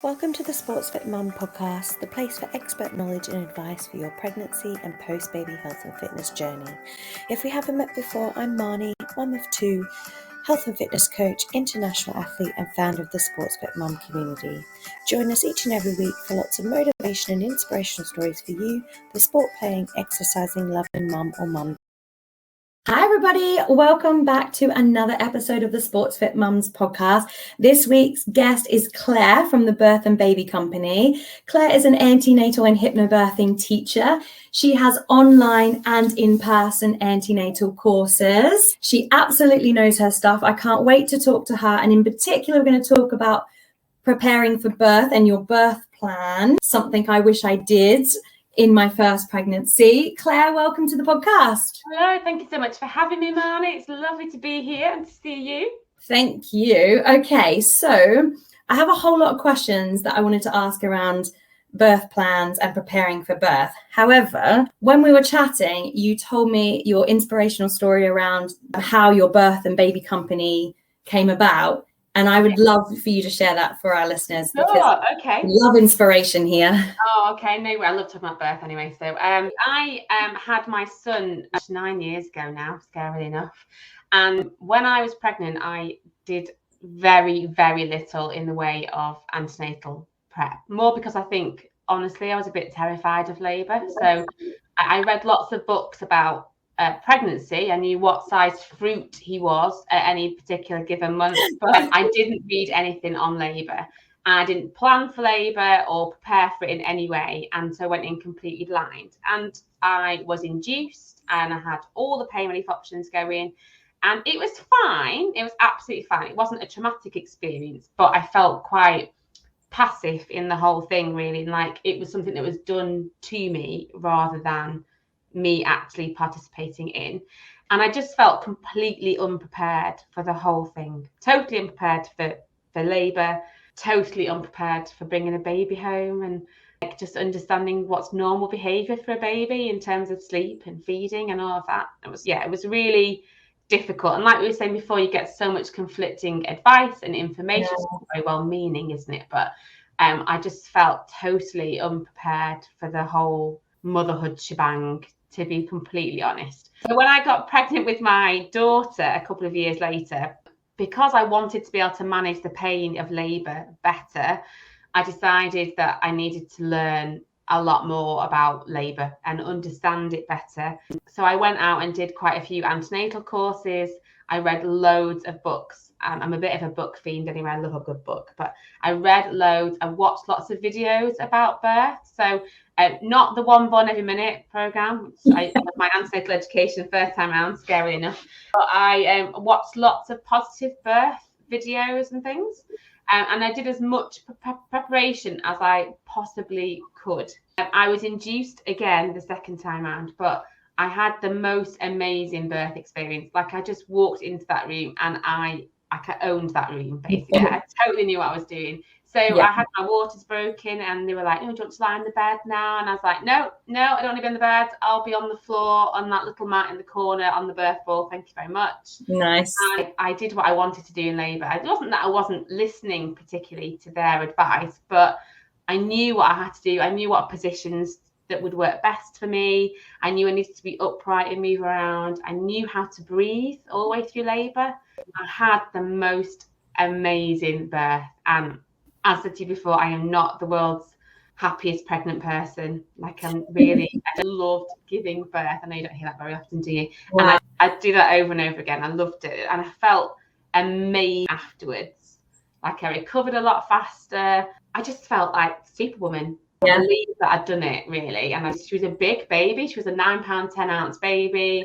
Welcome to the SportsFit Mum podcast, the place for expert knowledge and advice for your pregnancy and post-baby health and fitness journey. If we haven't met before, I'm Marnie, mum of two, health and fitness coach, international athlete and founder of the SportsFit Mum community. Join us each and every week for lots of motivation and inspirational stories for you, the sport-playing, exercising, loving mum or mum. Hi everybody, welcome back to another episode of the SportsFit Mums podcast. This week's guest is Claire from the Birth and Baby Company. Claire is an antenatal and hypnobirthing teacher. She has online and in-person antenatal courses. She absolutely knows her stuff. I can't wait to talk to her, and in particular we're going to talk about preparing for birth and your birth plan, something I wish I did in my first pregnancy. Claire, welcome to the podcast. Hello, thank you so much for having me, Marnie. It's lovely to be here and to see you. Thank you. Okay, so I have a whole lot of questions that I wanted to ask around birth plans and preparing for birth. However, when we were chatting, you told me your inspirational story around how your birth and baby company came about. And I would love for you to share that for our listeners. Oh, okay. We love inspiration here. Oh, okay. No, I love talking about birth anyway. So I had my son 9 years ago now, scarily enough. And when I was pregnant, I did very, very little in the way of antenatal prep. More because I think, honestly, I was a bit terrified of labour. So I read lots of books about pregnancy. I knew what size fruit he was at any particular given month, but I didn't read anything on labour. I didn't plan for labour or prepare for it in any way, and so went in completely blind. And I was induced, and I had all the pain relief options going, and it was fine. It was absolutely fine. It wasn't a traumatic experience, but I felt quite passive in the whole thing, really, like it was something that was done to me rather than me actually participating in. And I just felt completely unprepared for the whole thing, totally unprepared for labour, totally unprepared for bringing a baby home, and like just understanding what's normal behaviour for a baby in terms of sleep and feeding and all of that. It was really difficult. And like we were saying before, you get so much conflicting advice and information. It's very well meaning, isn't it? But I just felt totally unprepared for the whole motherhood shebang, to be completely honest. So when I got pregnant with my daughter a couple of years later, because I wanted to be able to manage the pain of labour better, I decided that I needed to learn a lot more about labour and understand it better. So I went out and did quite a few antenatal courses. I read loads of books. I'm a bit of a book fiend anyway. I love a good book, but I read loads. I watched lots of videos about birth. So not the One Born Every Minute program. I my antenatal education first time around, scary enough. But I watched lots of positive birth videos and things. And I did as much preparation as I possibly could. I was induced again the second time around, but I had the most amazing birth experience. Like I just walked into that room and I owned that room, basically. I totally knew what I was doing. So I had my waters broken and they were like, "Oh, do you want to lie in the bed now?" And I was like, no, I don't want to be in the bed. I'll be on the floor on that little mat in the corner on the birth ball. Thank you very much. Nice. I did what I wanted to do in labour. It wasn't that I wasn't listening particularly to their advice, but I knew what I had to do. I knew what positions that would work best for me. I knew I needed to be upright and move around. I knew how to breathe all the way through labour. I had the most amazing birth. And as I said to you before, I am not the world's happiest pregnant person. Like I loved giving birth. I know you don't hear that very often, do you? Wow. And I do that over and over again. I loved it. And I felt amazing afterwards. Like I recovered a lot faster. I just felt like Superwoman. I believe that I'd done it, really. And she was a big baby. She was a 9 pound 10 ounce baby.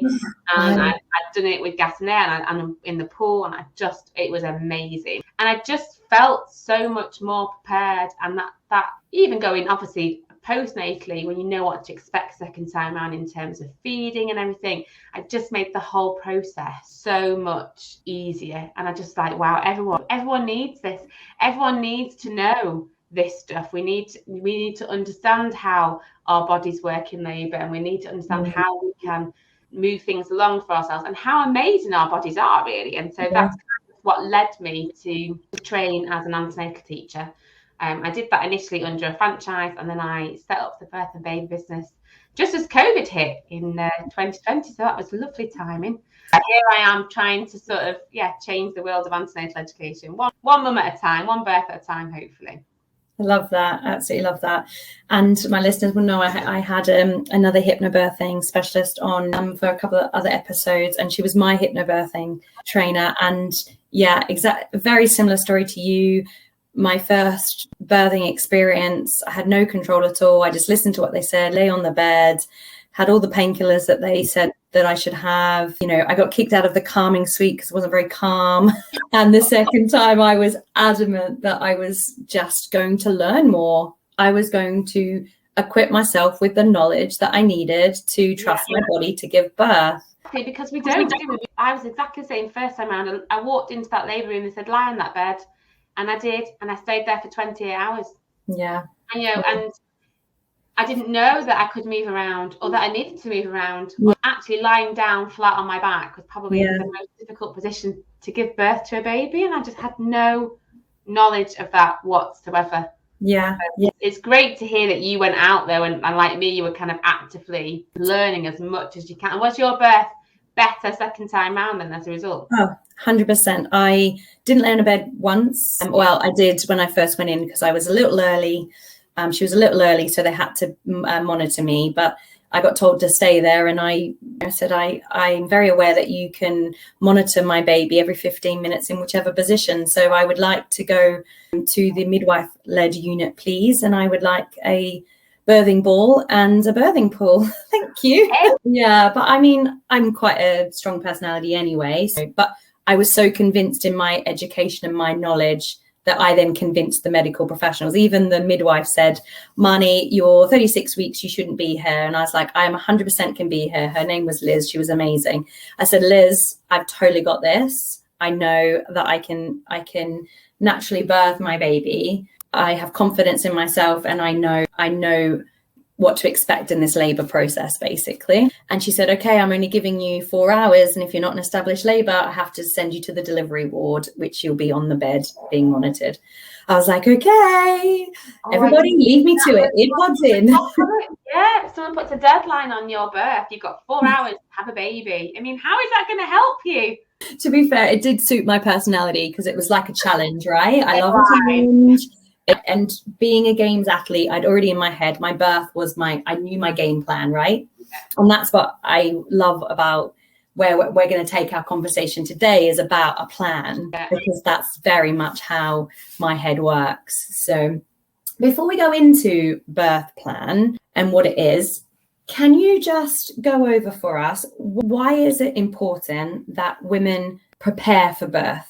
And I'd done it with gas and air and in the pool. And it was amazing. And I just felt so much more prepared. And that even going, obviously, postnatally, when you know what to expect second time around in terms of feeding and everything, I just made the whole process so much easier. And I just like, wow, everyone needs this. Everyone needs to know this stuff. We need to understand how our bodies work in labour, and we need to understand how we can move things along for ourselves and how amazing our bodies are, really. And so that's what led me to train as an antenatal teacher. I did that initially under a franchise, and then I set up the birth and baby business just as COVID hit in 2020. So that was lovely timing. Here I am trying to sort of, change the world of antenatal education. One mum at a time, one birth at a time, hopefully. I love that. Absolutely love that. And my listeners will know I had another hypnobirthing specialist on for a couple of other episodes, and she was my hypnobirthing trainer. And very similar story to you. My first birthing experience, I had no control at all. I just listened to what they said, lay on the bed, had all the painkillers that they said that I should have. I got kicked out of the calming suite because it wasn't very calm. And the second time I was adamant that I was just going to learn more. I was going to equip myself with the knowledge that I needed to trust my body to give birth. Okay, because we don't do it. I was exactly the same first time around. I walked into that labour room and said, lie on that bed. And I did. And I stayed there for 28 hours. Yeah. And I didn't know that I could move around or that I needed to move around. Yeah. Actually lying down flat on my back was probably the most difficult position to give birth to a baby. And I just had no knowledge of that whatsoever. Yeah. It's great to hear that you went out there and like me, you were kind of actively learning as much as you can. And was your birth better second time round then as a result? Oh, 100%. I didn't lay on a bed once. Well, I did when I first went in because I was a little early. She was a little early, so they had to monitor me. But I got told to stay there, and I said, I'm very aware that you can monitor my baby every 15 minutes in whichever position. So I would like to go to the midwife-led unit, please. And I would like a birthing ball and a birthing pool. Thank you. Yeah, but I mean, I'm quite a strong personality anyway. But I was so convinced in my education and my knowledge that I then convinced the medical professionals. Even the midwife said, Marnie, you're 36 weeks, you shouldn't be here. And I was like, I am 100% can be here. Her name was Liz. She was amazing. I said, Liz, I've totally got this. I know that I can naturally birth my baby. I have confidence in myself, and I know what to expect in this labor process, basically. And she said, okay, I'm only giving you 4 hours. And if you're not in established labor, I have to send you to the delivery ward, which you'll be on the bed being monitored. I was like, okay, everybody leave me to it. It pods in. Yeah, if someone puts a deadline on your birth, you've got 4 hours to have a baby. I mean, how is that going to help you? To be fair, it did suit my personality because it was like a challenge, right? I love a challenge. And being a games athlete, I'd already in my head, my birth was I knew my game plan, right? And that's what I love about where we're going to take our conversation today is about a plan, because that's very much how my head works. So before we go into birth plan and what it is, can you just go over for us, why is it important that women prepare for birth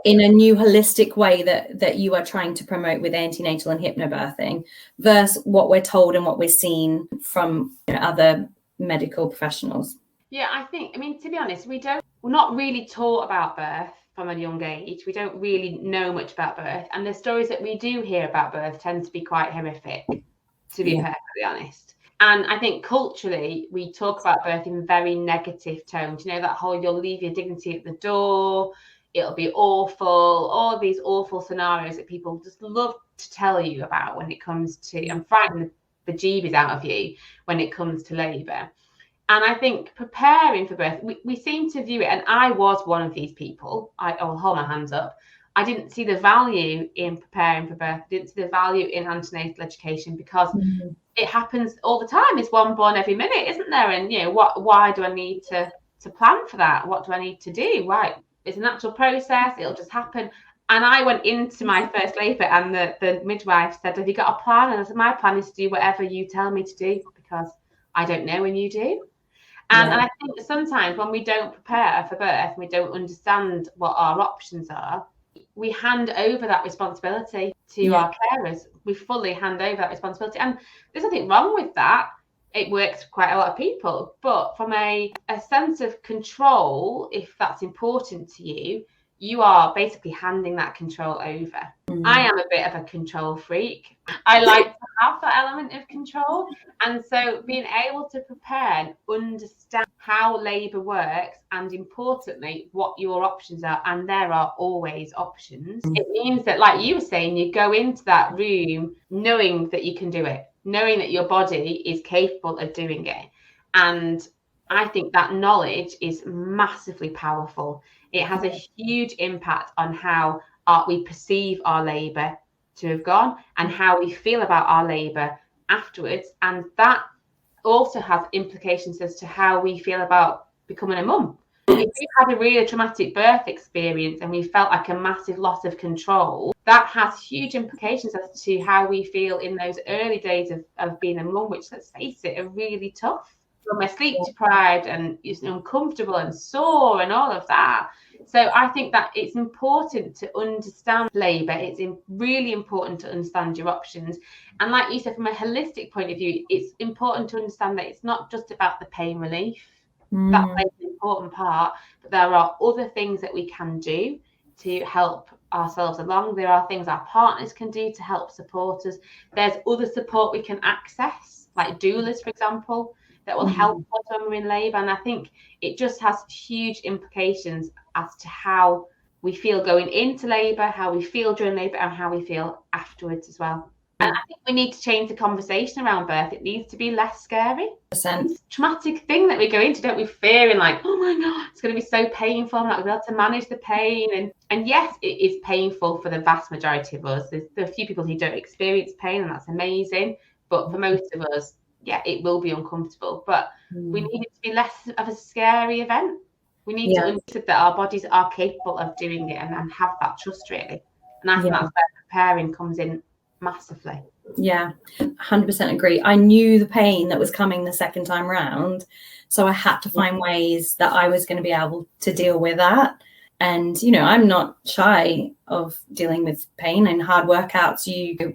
in a new holistic way that you are trying to promote with antenatal and hypnobirthing versus what we're told and what we're seeing from other medical professionals? Yeah, I mean, to be honest, we're not really taught about birth from a young age. We don't really know much about birth. And the stories that we do hear about birth tend to be quite horrific, to be perfectly honest. And I think culturally, we talk about birth in very negative tones. That whole you'll leave your dignity at the door, it'll be awful, all these awful scenarios that people just love to tell you about when it comes to, and frighten the bejeebies out of you when it comes to labour. And I think preparing for birth, we seem to view it, and I was one of these people, I'll hold my hands up, I didn't see the value in preparing for birth, I didn't see the value in antenatal education because it happens all the time. It's one born every minute, isn't there? And, why do I need to plan for that? What do I need to do? Why? It's a natural process. It'll just happen. And I went into my first labour and the midwife said, have you got a plan? And I said, my plan is to do whatever you tell me to do because I don't know when you do. And I think sometimes when we don't prepare for birth, we don't understand what our options are, we hand over that responsibility to our carers. We fully hand over that responsibility. And there's nothing wrong with that. It works for quite a lot of people, but from a sense of control, if that's important to you, you are basically handing that control over. I am a bit of a control freak. I like to have that element of control. And so being able to prepare and understand how labour works, and importantly, what your options are, and there are always options, it means that, like you were saying, you go into that room knowing that you can do it, knowing that your body is capable of doing it. And I think that knowledge is massively powerful. It has a huge impact on how we perceive our labour to have gone and how we feel about our labour afterwards. And that also has implications as to how we feel about becoming a mum. If we've had a really traumatic birth experience and we felt like a massive loss of control, that has huge implications as to how we feel in those early days of being a mum, which, let's face it, are really tough. When we're sleep deprived and uncomfortable and sore and all of that. So I think that it's important to understand labour. It's really important to understand your options. And like you said, from a holistic point of view, it's important to understand that it's not just about the pain relief. That plays an important part, but there are other things that we can do to help ourselves along. There are things our partners can do to help support us. There's other support we can access, like doulas, for example, that will help us when we're in labour. And I think it just has huge implications as to how we feel going into labour, how we feel during labour, and how we feel afterwards as well. And I think we need to change the conversation around birth. It needs to be less scary. It's a traumatic thing that we go into, don't we? Fearing like, oh my God, it's going to be so painful. I'm not going to be able to manage the pain. And yes, it is painful for the vast majority of us. There are a few people who don't experience pain, and that's amazing. But for most of us, yeah, it will be uncomfortable. But we need it to be less of a scary event. We need to understand that our bodies are capable of doing it and have that trust, really. And I think that's where preparing comes in massively. Yeah, 100% agree. I knew the pain that was coming the second time round, so I had to find ways that I was going to be able to deal with that. And I'm not shy of dealing with pain and hard workouts.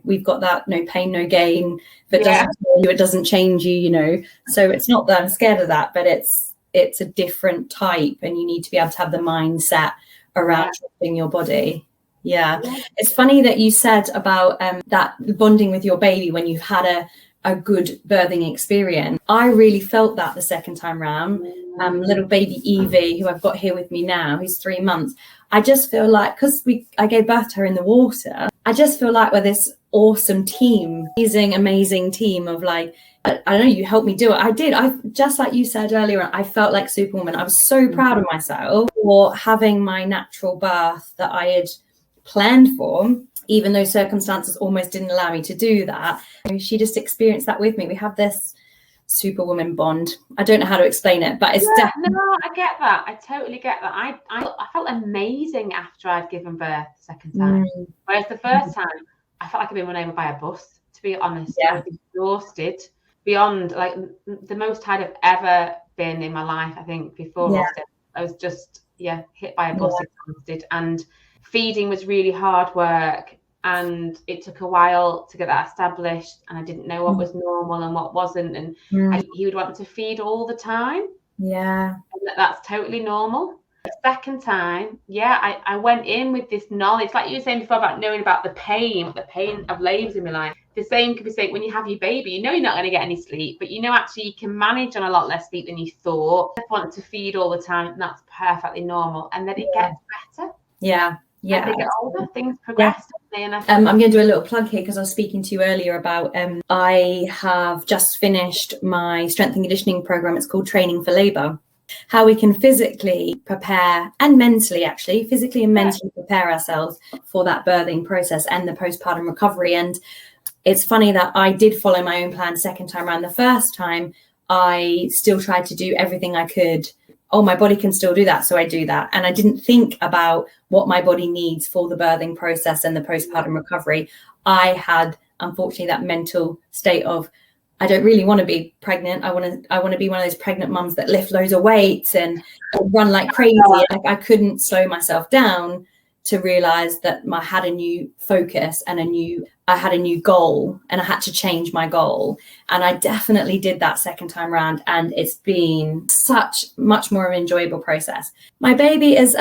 We've got that no pain, no gain. If it doesn't kill you, it doesn't change you. So it's not that I'm scared of that, but it's a different type, and you need to be able to have the mindset around trusting your body. Yeah. It's funny that you said about that bonding with your baby when you've had a good birthing experience. I really felt that the second time round. Little baby Evie, who I've got here with me now, who's 3 months. I just feel like, because I gave birth to her in the water, I just feel like we're this awesome team, amazing team of like, I don't know, you helped me do it. I just like you said earlier, I felt like Superwoman. I was so proud of myself for having my natural birth that I had planned for, even though circumstances almost didn't allow me to do that. She just experienced that with me. We have this Superwoman bond. I don't know how to explain it, but it's definitely. No, I get that. I totally get that. I felt amazing after I'd given birth the second time. Whereas the first time, I felt like I'd been run over by a bus, to be honest. I was exhausted beyond like the most I'd have ever been in my life, I think, before I was just hit by a bus, exhausted. And feeding was really hard work, and it took a while to get that established, and I didn't know what was normal and what wasn't, and he would want to feed all the time. And that's totally normal. The second time, I went in with this knowledge, like you were saying before, about knowing about the pain of labours in my life. The same could be said when you have your baby. You're not going to get any sleep, but actually you can manage on a lot less sleep than you thought. You want to feed all the time, and that's perfectly normal, and then it gets better. As they get older, things progress. I'm going to do a little plug here, because I was speaking to you earlier about I have just finished my strength and conditioning program. It's called Training for Labour. How we can physically prepare, and mentally, actually, physically and mentally prepare ourselves for that birthing process and the postpartum recovery. And it's funny that I did follow my own plan second time around. The first time, I still tried to do everything I could. Oh, my body can still do that, so I do that. And I didn't think about what my body needs for the birthing process and the postpartum recovery. I had, unfortunately, that mental state of, I don't really want to be pregnant. I want to be one of those pregnant mums that lift loads of weights and run like crazy. Like, I couldn't slow myself down to realize that I had a new focus and I had a new goal, and I had to change my goal. And I definitely did that second time around, and it's been much more of an enjoyable process. My baby is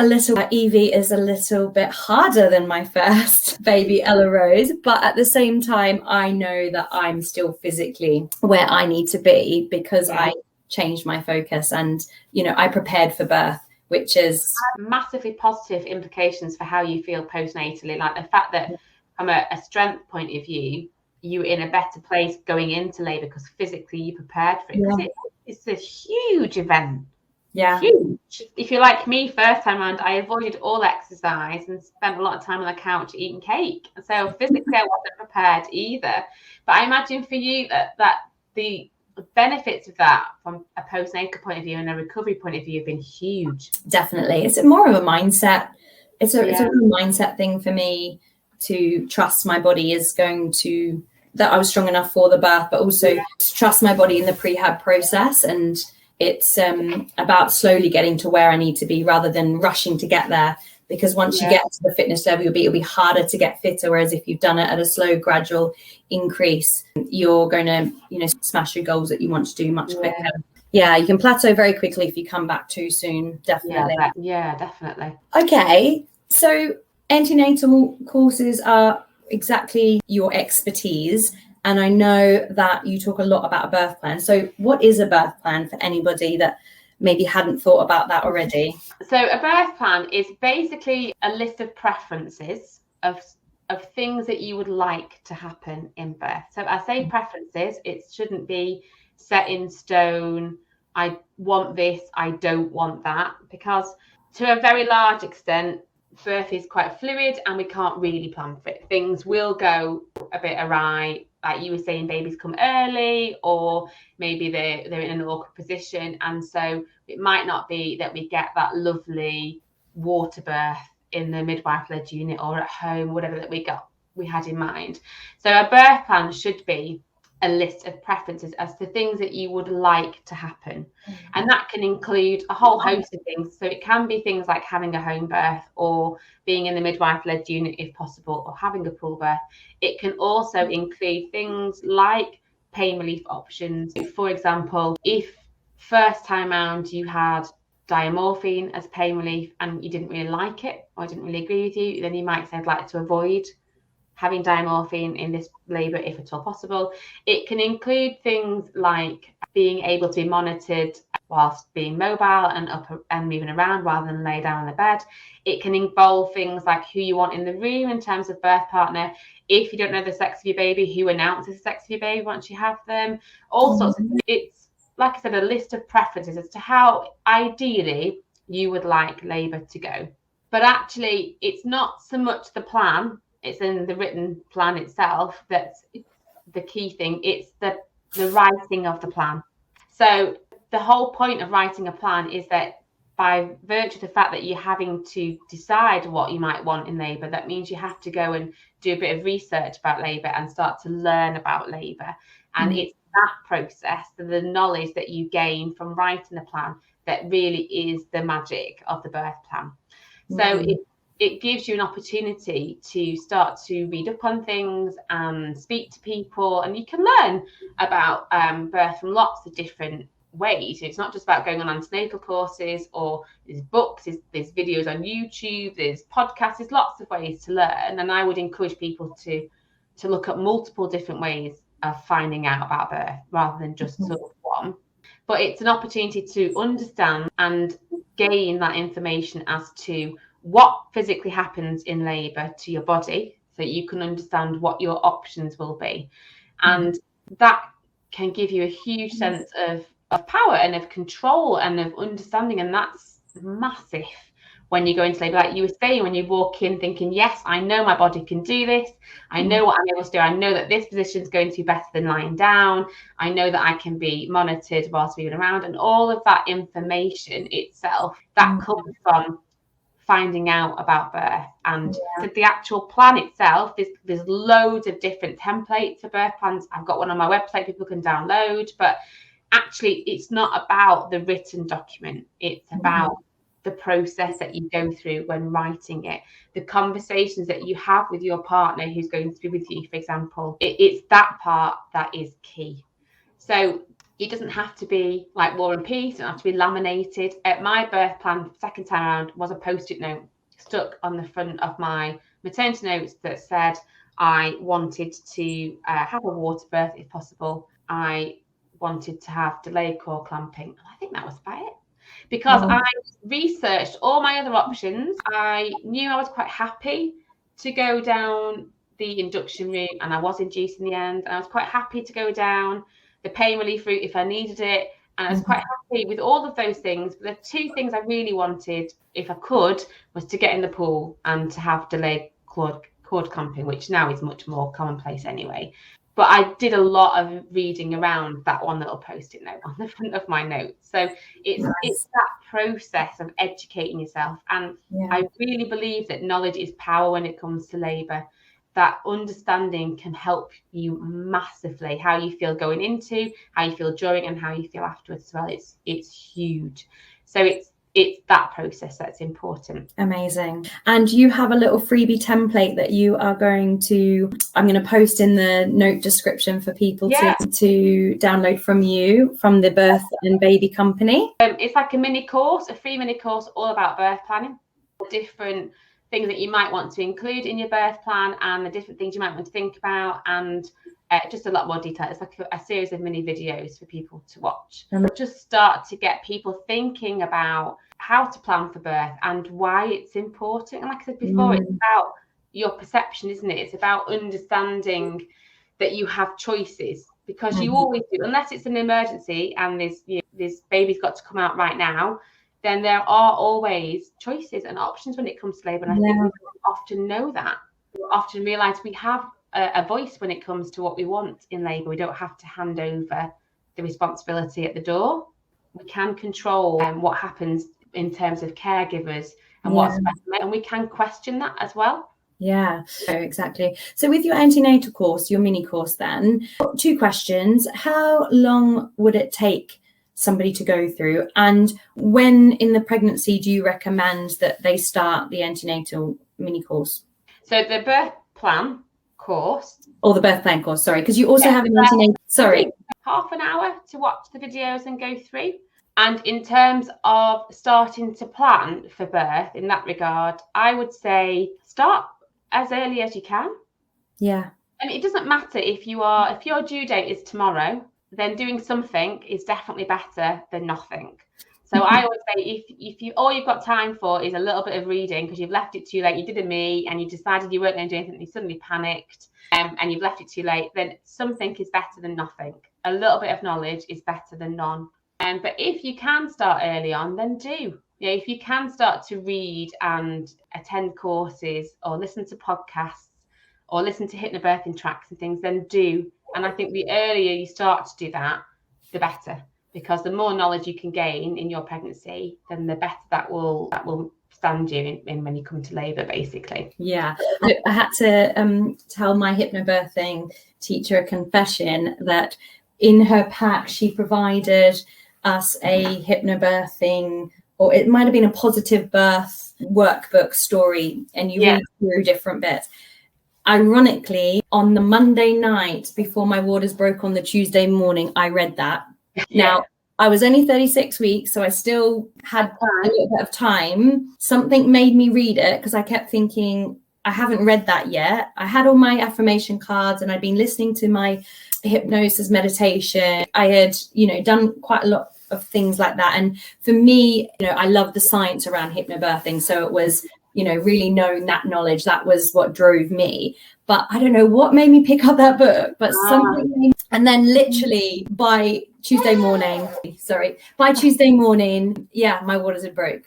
Evie is a little bit harder than my first baby, Ella Rose, but at the same time, I know that I'm still physically where I need to be because I changed my focus and, I prepared for birth, which is massively positive implications for how you feel postnatally. Like the fact that from a strength point of view, you're in a better place going into labour because physically you prepared for it. Because it's a huge event. Yeah. Huge. If you're like me, first time around, I avoided all exercise and spent a lot of time on the couch eating cake. So physically I wasn't prepared either. But I imagine for you that the benefits of that from a postnatal point of view and a recovery point of view have been huge. Definitely. It's more of a mindset. It's a real mindset thing for me to trust my body is going to, that I was strong enough for the birth, but also to trust my body in the prehab process. And it's about slowly getting to where I need to be rather than rushing to get there. Because once you get to the fitness level, it'll be harder to get fitter. Whereas if you've done it at a slow, gradual increase, you're going to, smash your goals that you want to do much quicker. Yeah, you can plateau very quickly if you come back too soon. Definitely. Yeah, definitely. Okay, so antenatal courses are exactly your expertise. And I know that you talk a lot about a birth plan. So what is a birth plan for anybody that maybe hadn't thought about that already? So a birth plan is basically a list of preferences of things that you would like to happen in birth. So I say preferences, it shouldn't be set in stone. I want this, I don't want that, because to a very large extent, birth is quite fluid and we can't really plan for it. Things will go a bit awry. Like you were saying, babies come early, or maybe they're in an awkward position. And so it might not be that we get that lovely water birth in the midwife-led unit or at home, whatever that we had in mind. So a birth plan should be a list of preferences as to things that you would like to happen. And that can include a whole host of things. So it can be things like having a home birth or being in the midwife-led unit if possible, or having a pool birth. It can also include things like pain relief options. For example, if first time round you had diamorphine as pain relief and you didn't really like it or didn't really agree with you, then you might say I'd like to avoid having diamorphine in this labour if at all possible. It can include things like being able to be monitored whilst being mobile and up and moving around rather than lay down on the bed. It can involve things like who you want in the room in terms of birth partner. If you don't know the sex of your baby, who announces the sex of your baby once you have them, all sorts of things. It's, like I said, a list of preferences as to how ideally you would like labour to go. But actually, it's not so much the plan, it's in the written plan itself that's the key thing. It's the writing of the plan. So the whole point of writing a plan is that by virtue of the fact that you're having to decide what you might want in labour, that means you have to go and do a bit of research about labour and start to learn about labour. And it's that process, the knowledge that you gain from writing the plan, that really is the magic of the birth plan. So it gives you an opportunity to start to read up on things and speak to people, and you can learn about birth from lots of different ways. It's not just about going on antenatal courses, or there's books, there's videos on YouTube, there's podcasts, there's lots of ways to learn. And I would encourage people to look at multiple different ways of finding out about birth rather than just sort of one. But it's an opportunity to understand and gain that information as to what physically happens in labour to your body, so you can understand what your options will be. And that can give you a huge sense of power and of control and of understanding. And that's massive when you go into labour. Like you were saying, when you walk in thinking, yes, I know my body can do this. I know what I'm able to do. I know that this position is going to be better than lying down. I know that I can be monitored whilst moving around. And all of that information itself, that comes from finding out about birth. And the actual plan itself, there's loads of different templates for birth plans. I've got one on my website people can download, but actually it's not about the written document. It's about the process that you go through when writing it, the conversations that you have with your partner who's going to be with you, for example. It's that part that is key. So it doesn't have to be like War and Peace, it doesn't have to be laminated. My birth plan second time around was a post-it note stuck on the front of my maternity notes that said I wanted to have a water birth if possible. I wanted to have delayed cord clamping. I think that was about it. Because I researched all my other options. I knew I was quite happy to go down the induction route, and I was induced in the end. And I was quite happy to go down the pain relief route if I needed it. And I was quite happy with all of those things. But the two things I really wanted, if I could, was to get in the pool and to have delayed cord clamping, which now is much more commonplace anyway. But I did a lot of reading around that one little post-it note on the front of my notes. So it's that process of educating yourself. And I really believe that knowledge is power when it comes to labour. That understanding can help you massively, how you feel going into, how you feel during, and how you feel afterwards as well. It's huge. So it's that process that's important. Amazing. And you have a little freebie template that you are I'm going to post in the note description for people to download from you, from the Birth and Baby Company. It's like a free mini course all about birth planning, different things that you might want to include in your birth plan and the different things you might want to think about, and just a lot more detail. It's like a series of mini videos for people to watch. Just start to get people thinking about how to plan for birth and why it's important. And like I said before, it's about your perception, isn't it? It's about understanding that you have choices, because you always do, unless it's an emergency and this baby's got to come out right now. Then there are always choices and options when it comes to labour. And I think we don't often know that. We often realise we have a voice when it comes to what we want in labour. We don't have to hand over the responsibility at the door. We can control what happens in terms of caregivers and what's best, and we can question that as well. Yeah, exactly. So with your antenatal course, your mini course then, 2 questions. How long would it take somebody to go through, and when in the pregnancy do you recommend that they start the antenatal mini course? So the birth plan course, or the birth plan course, sorry, because you also have an antenatal, half an hour to watch the videos and go through. And in terms of starting to plan for birth in that regard, I would say start as early as you can. And it doesn't matter if your due date is tomorrow, then doing something is definitely better than nothing. So I always say if all you've got time for is a little bit of reading because you've left it too late, you did a me and you decided you weren't going to do anything, and you suddenly panicked and you've left it too late, then something is better than nothing. A little bit of knowledge is better than none. But if you can start early on, then do. If you can start to read and attend courses or listen to podcasts or listen to hypnobirthing tracks and things, then do. And I think the earlier you start to do that, the better, because the more knowledge you can gain in your pregnancy, then the better that will stand you in when you come to labour, basically. Yeah, I had to tell my hypnobirthing teacher a confession that in her pack she provided us a hypnobirthing, or it might have been a positive birth workbook story, and you read through different bits. Ironically, on the Monday night before my waters broke on the Tuesday morning, I read that. Now, I was only 36 weeks, so I still had a little bit of time. Something made me read it because I kept thinking, I haven't read that yet. I had all my affirmation cards and I'd been listening to my hypnosis meditation. I had, done quite a lot of things like that. And for me, I love the science around hypnobirthing. So it was, really knowing that knowledge, that was what drove me. But I don't know what made me pick up that book, but something. And then literally by Tuesday morning, my waters had broke.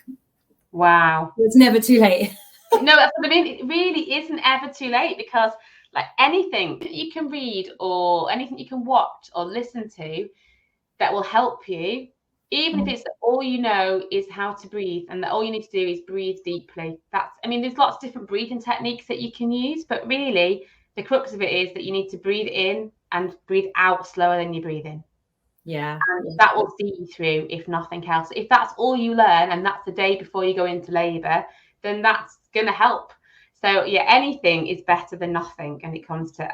Wow. It's never too late. No, that's what I mean. It really isn't ever too late, because like anything you can read or anything you can watch or listen to that will help you, even if it's all you know is how to breathe, and that all you need to do is breathe deeply. There's lots of different breathing techniques that you can use, but really the crux of it is that you need to breathe in and breathe out slower than you breathe in. Yeah. And that will see you through, if nothing else. If that's all you learn and that's the day before you go into labour, then that's going to help. So yeah, anything is better than nothing when it comes to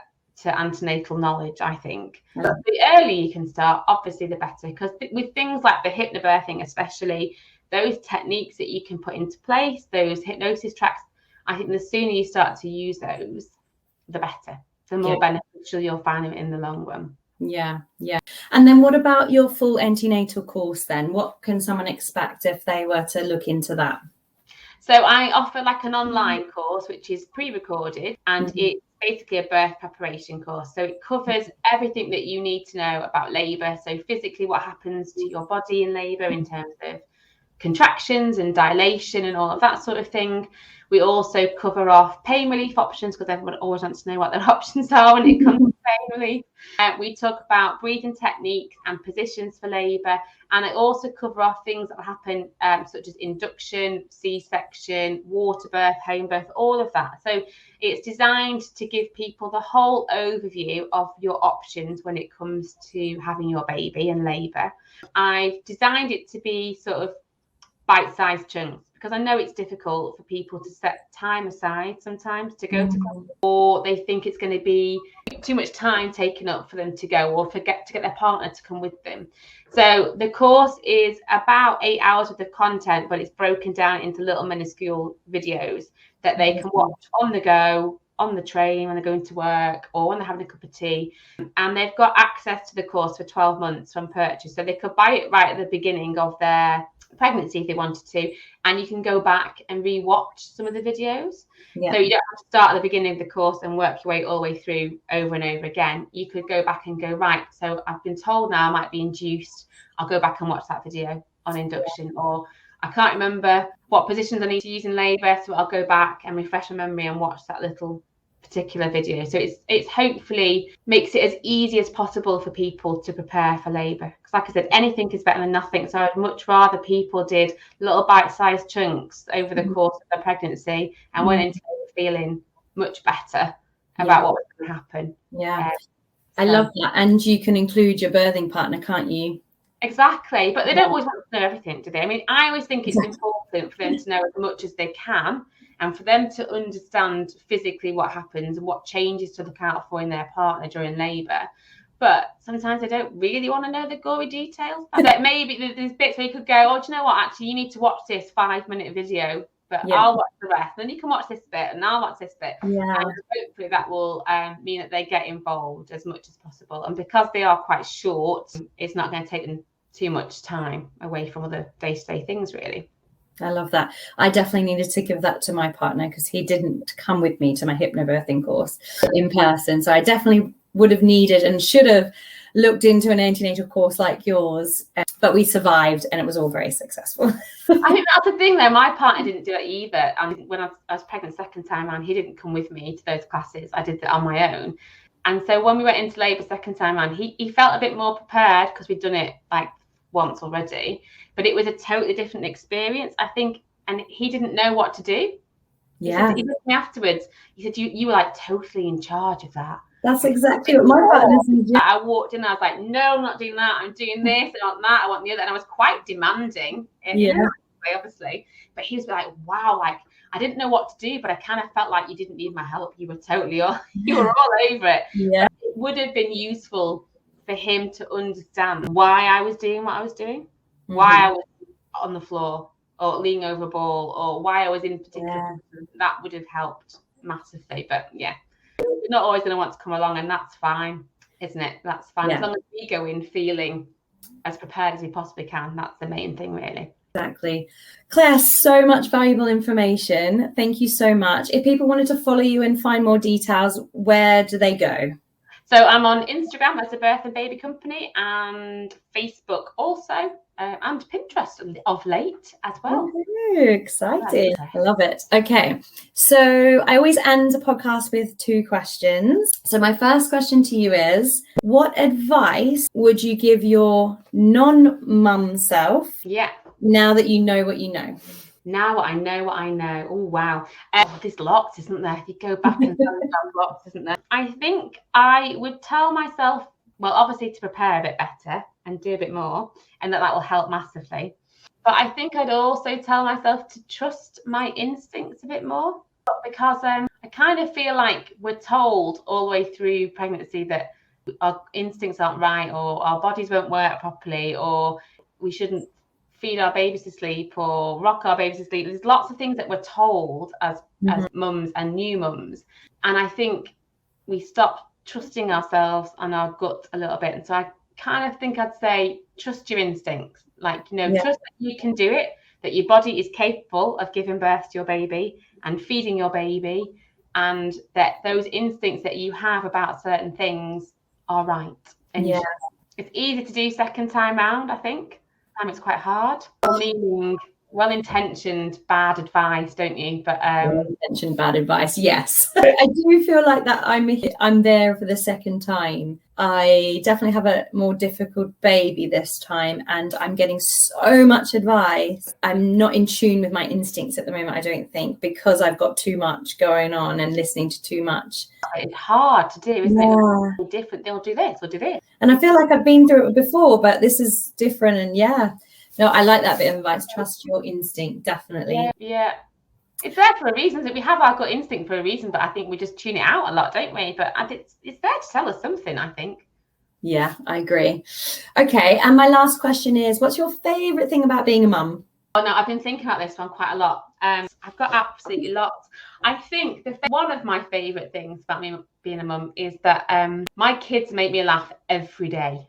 antenatal knowledge, I think. But the earlier you can start, obviously the better, because with things like the hypnobirthing, especially, those techniques that you can put into place, those hypnosis tracks, I think the sooner you start to use those, the better, the more beneficial you'll find them in the long run. Yeah. And then what about your full antenatal course then? What can someone expect if they were to look into that? So I offer like an online course, which is pre-recorded, and it's basically a birth preparation course. So it covers everything that you need to know about labour. So physically, what happens to your body in labour in terms of contractions and dilation and all of that sort of thing. We also cover off pain relief options, because everyone always wants to know what their options are when it comes to pain relief. We talk about breathing techniques and positions for labour, and I also cover off things that happen such as induction, C-section, water birth, home birth, all of that. So it's designed to give people the whole overview of your options when it comes to having your baby and labour. I've designed it to be sort of bite-sized chunks, because I know it's difficult for people to set time aside sometimes to go to class, or they think it's going to be too much time taken up for them to go, or forget to get their partner to come with them. So the course is about 8 hours worth of content, but it's broken down into little minuscule videos that they can watch on the go, on the train, when they're going to work, or when they're having a cup of tea. And they've got access to the course for 12 months from purchase. So they could buy it right at the beginning of their pregnancy if they wanted to, and you can go back and re-watch some of the videos. So you don't have to start at the beginning of the course and work your way all the way through over and over again. You could go back and go, right, so I've been told now I might be induced, I'll go back and watch that video on induction, or I can't remember what positions I need to use in labour, so I'll go back and refresh my memory and watch that little particular video. So it's hopefully makes it as easy as possible for people to prepare for labour, because like I said, anything is better than nothing. So I'd much rather people did little bite-sized chunks over the course of their pregnancy and went into labour feeling much better about what was going to happen. I love that. And you can include your birthing partner, can't you? Exactly, but they don't always want to know everything, do they? I mean, I always think it's important for them to know as much as they can, and for them to understand physically what happens and what changes to look out for in their partner during labour. But sometimes they don't really want to know the gory details. That maybe there's bits where you could go, oh, do you know what? Actually, you need to watch this 5-minute video, but I'll watch the rest. Then you can watch this bit, and I'll watch this bit. And hopefully that will mean that they get involved as much as possible. And because they are quite short, it's not going to take them too much time away from other day-to-day things, really. I love that. I definitely needed to give that to my partner, because he didn't come with me to my hypnobirthing course in person. So I definitely would have needed and should have looked into an antenatal course like yours, but we survived and it was all very successful. I think that's the thing though, my partner didn't do it either. And when I was pregnant second time around, he didn't come with me to those classes. I did that on my own. And so when we went into labour second time around, he felt a bit more prepared, because we'd done it like once already, but it was a totally different experience, I think, and he didn't know what to do. He said to me afterwards, he said, you were like totally in charge of that. That's exactly what my partner said. I walked in and I was like, no, I'm not doing that, I'm doing this, I want that, I want the other, and I was quite demanding in a way, obviously, but he was like, wow, like I didn't know what to do, but I kind of felt like you didn't need my help, you were totally all over it. It would have been useful for him to understand why I was doing what I was doing, why I was on the floor or leaning over a ball, or why I was in particular. That would have helped massively. But yeah, you're not always going to want to come along, and that's fine, isn't it? That's fine. As long as we go in feeling as prepared as we possibly can, that's the main thing, really. Exactly. Claire, so much valuable information. Thank you so much. If people wanted to follow you and find more details, where do they go? So I'm on Instagram as a birth and baby company, and Facebook also, and Pinterest of late as well. Oh, exciting. I love it. Okay. So I always end the podcast with 2 questions. So my first question to you is, what advice would you give your non-mum self now that you know what you know? Now I know what I know. Oh, wow. There's lots, isn't there? If you go back and lots, isn't there? I think I would tell myself well, obviously to prepare a bit better and do a bit more, and that will help massively. But I think I'd also tell myself to trust my instincts a bit more, because I kind of feel like we're told all the way through pregnancy that our instincts aren't right, or our bodies won't work properly, or we shouldn't feed our babies to sleep or rock our babies to sleep. There's lots of things that we're told as mums and new mums. And I think we stop trusting ourselves and our gut a little bit. And so I kind of think I'd say trust your instincts. Like, trust that you can do it, that your body is capable of giving birth to your baby and feeding your baby, and that those instincts that you have about certain things are right. And it's easy to do second time round, I think. It's quite hard. Meaning well-intentioned bad advice, don't you? But well-intentioned bad advice, yes. I do feel like that I'm there for the second time. I definitely have a more difficult baby this time, and I'm getting so much advice. I'm not in tune with my instincts at the moment, I don't think, because I've got too much going on and listening to too much. It's hard to do, isn't it? It's different. They'll do this, we'll do this. And I feel like I've been through it before, but this is different. And no, I like that bit of advice. Trust your instinct, definitely. Yeah. It's there for a reason. We have our gut instinct for a reason, but I think we just tune it out a lot, don't we? But it's there to tell us something, I think. Yeah, I agree. Okay, and my last question is, what's your favourite thing about being a mum? Oh no, I've been thinking about this one quite a lot. I've got absolutely lots. I think one of my favourite things about me being a mum is that my kids make me laugh every day.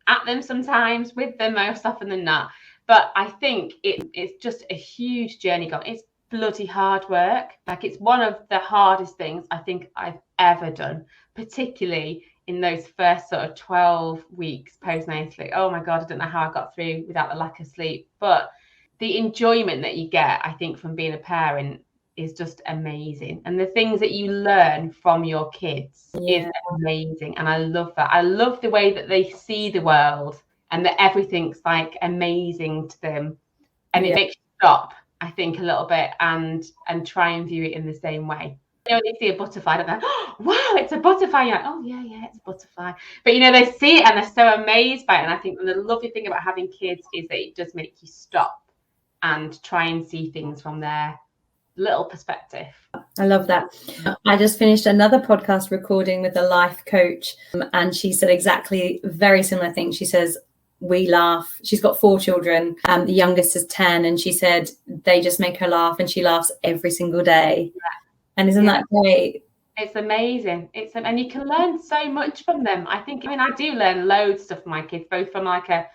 At them sometimes, with them most often than not. But I think it's just a huge journey gone. It's bloody hard work. Like, it's one of the hardest things I think I've ever done, particularly in those first sort of 12 weeks postnatally. Oh my God, I don't know how I got through without the lack of sleep. But the enjoyment that you get, I think, from being a parent is just amazing. And the things that you learn from your kids is amazing. And I love that. I love the way that they see the world and that everything's like amazing to them. And it makes you stop, I think, a little bit and try and view it in the same way. They see a butterfly, don't they? Oh, wow, it's a butterfly. You're like, oh yeah, it's a butterfly. But they see it and they're so amazed by it. And I think the lovely thing about having kids is that it does make you stop and try and see things from their little perspective. I love that. I just finished another podcast recording with a life coach, and she said exactly very similar things. She says, we laugh. She's got 4 children. The youngest is 10, and she said they just make her laugh, and she laughs every single day. And isn't that great? It's amazing. And you can learn so much from them. I do learn loads of stuff from my kids, both from like a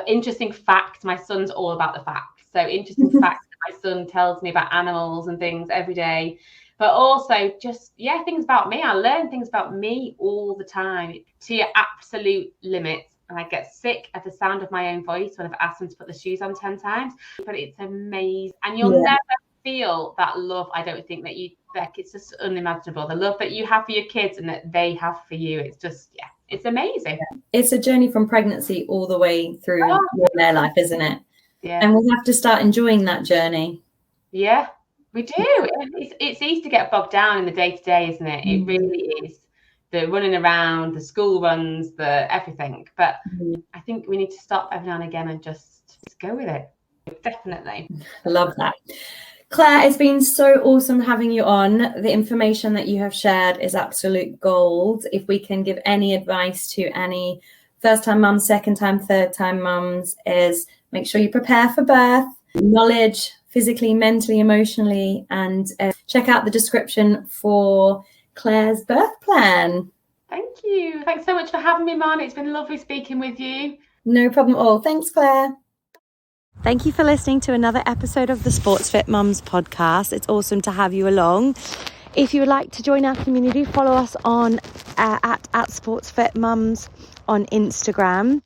interesting fact. My son's all about the facts. So interesting facts that my son tells me about animals and things every day. But also just, things about me. I learn things about me all the time to your absolute limits. And I get sick at the sound of my own voice when I've asked them to put the shoes on 10 times. But it's amazing. And you'll never feel that love, I don't think, that you, like, it's just unimaginable. The love that you have for your kids and that they have for you. It's just, it's amazing. It's a journey from pregnancy all the way through their life, isn't it? Yeah. And we have to start enjoying that journey. Yeah, we do. It's easy to get bogged down in the day-to-day, isn't it? It really is. The running around, the school runs, the everything. But I think we need to stop every now and again and just go with it. Definitely. I love that. Claire, it's been so awesome having you on. The information that you have shared is absolute gold. If we can give any advice to any first-time mums, second-time, third-time mums, is make sure you prepare for birth, knowledge physically, mentally, emotionally, and check out the description for Claire's birth plan. Thank you. Thanks so much for having me, Marnie. It's been lovely speaking with you. No problem at all. Thanks, Claire. Thank you for listening to another episode of the SportsFit Mums podcast. It's awesome to have you along. If you would like to join our community, follow us on at SportsFit Mums on Instagram.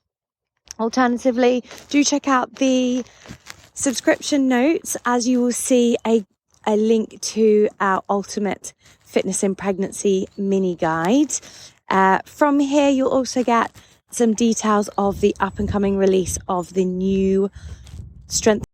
Alternatively, do check out the subscription notes, as you will see a link to our Ultimate Fitness in Pregnancy mini guide. From here, you'll also get some details of the up and coming release of the new Strength